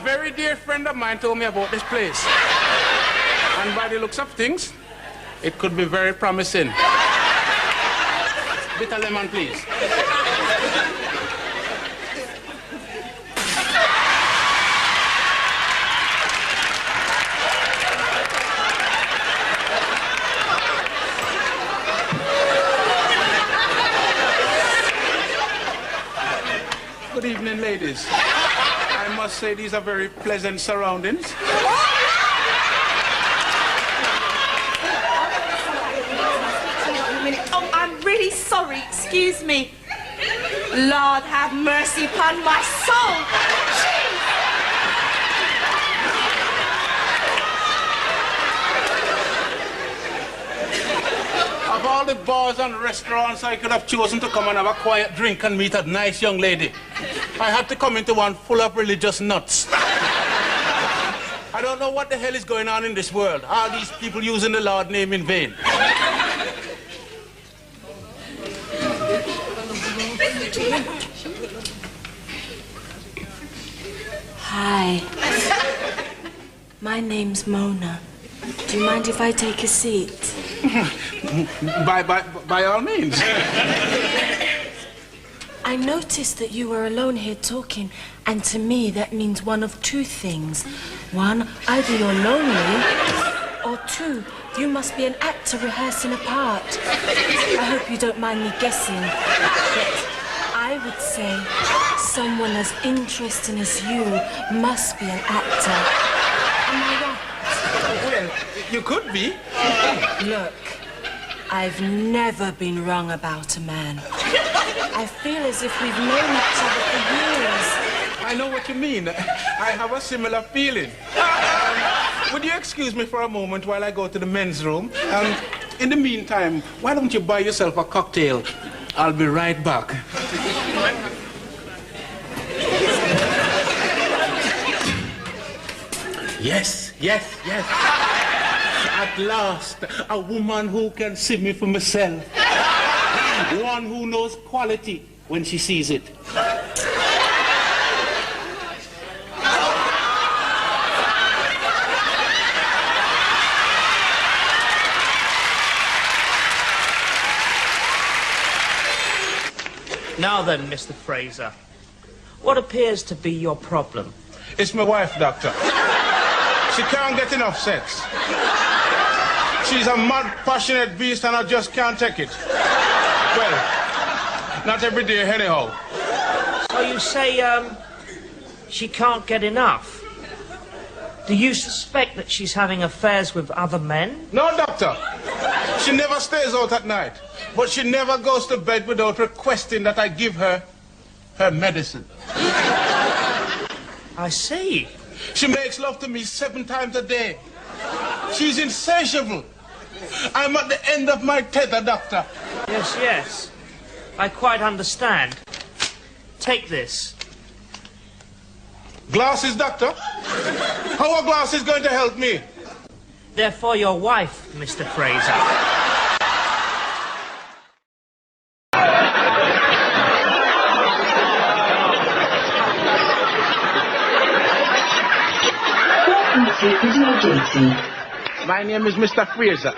very dear friend of mine told me about this place. And by the looks of things, it could be very promising. Bitter lemon, please. Good evening, ladies. I must say these are very pleasant surroundings. Oh, I'm really sorry. Excuse me. Lord, have mercy upon my soul. Of all the bars and restaurants I could have chosen to come and have a quiet drink and meet a nice young lady, I had to come into one full of religious nuts. I don't know what the hell is going on in this world. All these people using the Lord's name in vain. Hi. My name's Mona. Do you mind if I take a seat? By all means. I noticed that you were alone here talking, and to me that means one of two things. One, either you're lonely, or two, you must be an actor rehearsing a part. I hope you don't mind me guessing, but I would say someone as interesting as you must be an actor. Am I right? Well, you could be. Look, I've never been wrong about a man. I feel as if we've known each other for years. I know what you mean. I have a similar feeling. Would you excuse me for a moment while I go to the men's room? In the meantime, why don't you buy yourself a cocktail? I'll be right back. Yes. At last, a woman who can see me for myself. One who knows quality when she sees it. Now then, Mr. Fraser, what appears to be your problem? It's my wife, Doctor. She can't get enough sex. She's a mad, passionate beast and I just can't take it. Well, not every day anyhow. So you say, she can't get enough? Do you suspect that she's having affairs with other men? No, Doctor. She never stays out at night. But she never goes to bed without requesting that I give her her medicine. I see. She makes love to me 7 times a day. She's insatiable. I'm at the end of my tether, Doctor. Yes. I quite understand. Take this. Glasses, Doctor? How are glasses going to help me? They're for your wife, Mr. Fraser. My name is Mr. Frasier.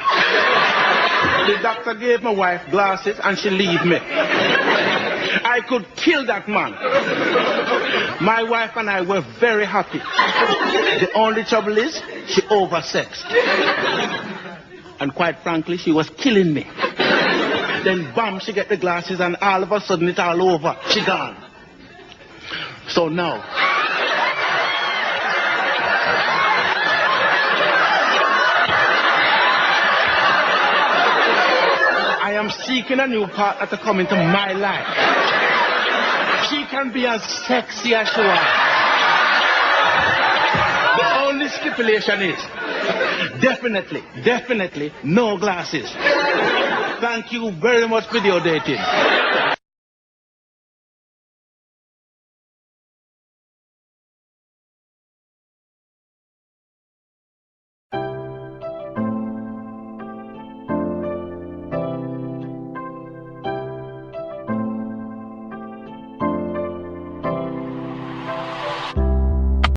The doctor gave my wife glasses and she leave me. I could kill that man. My wife and I were very happy. The only trouble is she oversexed. And quite frankly, she was killing me. Then bam, she get the glasses and all of a sudden it's all over. She gone. So now, I am seeking a new partner to come into my life. She can be as sexy as she wants. The only stipulation is definitely no glasses. Thank you very much, video dating.